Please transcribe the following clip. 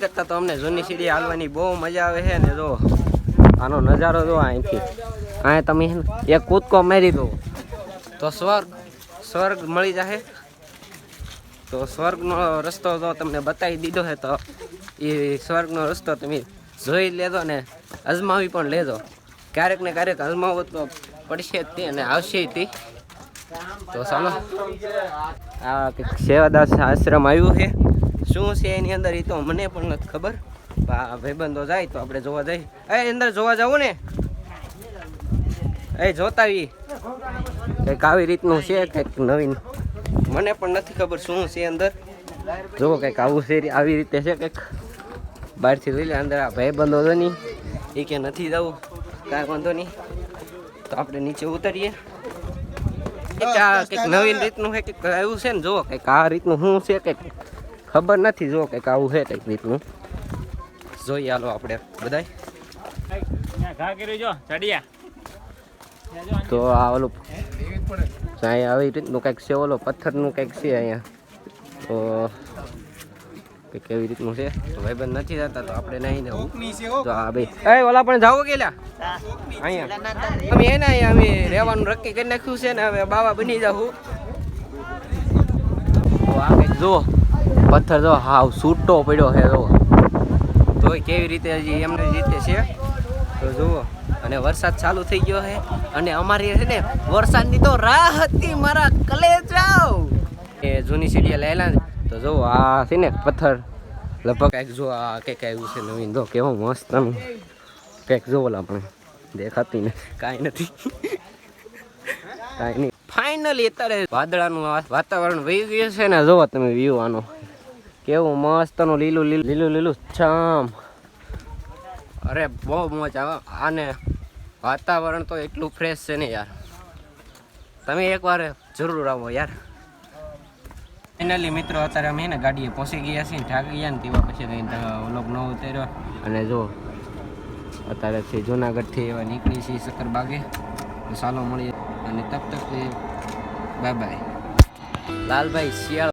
કરતા તો અમને જૂની સીડી હાલવાની બહુ મજા આવે છે ને. જો આનો નજારો જો અહીંથી, અહીંયા તમે એક કૂદકો મારી દો તો સ્વર્ગ મળી જાય. તો સ્વર્ગનો રસ્તો તો તમને બતાવી દીધો છે, તો એ સ્વર્ગનો રસ્તો તમે જોઈ લેજો ને અજમાવી પણ લેજો. ક્યારેક ને ક્યારેક અજમાવો તો પડશે જ તે અને આવશે તે. તો ચાલો, આ સેવાદાસ આશ્રમ આવ્યું છે. શું છે એની અંદર એ તો મને પણ નથી ખબર. ભાઈબંધો જાય તો આપણે જોવા જઈએ. અંદર જોવા જવું ને, જોતા કંઈક આવી રીતનું છે, કંઈક નવીન. મને પણ નથી ખબર શું છે અંદર. જુઓ કંઈક આવું છે, આવી રીતે છે કંઈક. બહારથી જોઈ લે. અંદર આ ભાઈબંધો છે નહીં, એ કે નથી જવું, કાંઈ વાંધો નહીં. તો આપણે નીચે ઉતરીએ. કંઈક નવીન રીતનું છે, કંઈક આવ્યું છે ને. જુઓ કંઈક આ રીતનું શું છે, કંઈક ખબર નથી. જુઓ કંઈક આવું છે કંઈક રીતનું. જોઈએ હાલો આપણે બધા. તો આ ઓલું અહીંયા આવી રીતનું કંઈક છે, ઓલો પથ્થરનું કંઈક છે અહીંયા. તો કંઈક એવી રીતનું છે. તો ભાઈબંધ નથી જતા તો આપણે નહીં જવું. તો હા ભાઈ, ઓલા પણ જાવું ગયેલા અહીંયા અમે એને અહીંયા અમે રહેવાનું નક્કી કરી નાખ્યું છે ને. હવે બાવા બની જાવું. તો આ કંઈક જુઓ પથ્થર જો હાવ છૂટો પડ્યો છે. જો તો કેવી રીતે હજી એમની રીતે છે. તો જુઓ, અને વરસાદ ચાલુ થઈ ગયો છે. અને અમારી છે ને વરસાદની તો રાહ હતી મારા કલેજાઓ. એ જૂની સીડીએ લાયેલા ને. તો જુઓ આ છે ને પથ્થર લગભગ કંઈક જો આ કંઈક આવ્યું છે નવીન. જો કેવો મસ્તનું કંઈક જો ઓલા પણ દેખાતી ને કાંઈ નથી. કાંઈ નહીં. ફાઇનલી અત્યારે વાદળાનું વાતાવરણ વહી ગયું છે ને. જુઓ તમે વ્યૂ આનો કેવું મસ્તનું લીલું છામ. અરે બહુ મોજ આવે. આને વાતાવરણ તો એટલું ફ્રેશ છે ને યાર. તમે એકવાર જરૂર આવો યાર. ફાઇનલી મિત્રો અત્યારે અમે ને ગાડીએ પહોંચી ગયા છીએ. થાકી ગયા ને તેવા પછી વ્લોગ ન ઉતાર્યો. અને જો અત્યારેથી જુનાગઢથી એવા નીકળી છીએ સક્કરબાગે. તો ચાલો મળીએ અને તબ તક બાય બાય. લાલભાઈ શિયાળ.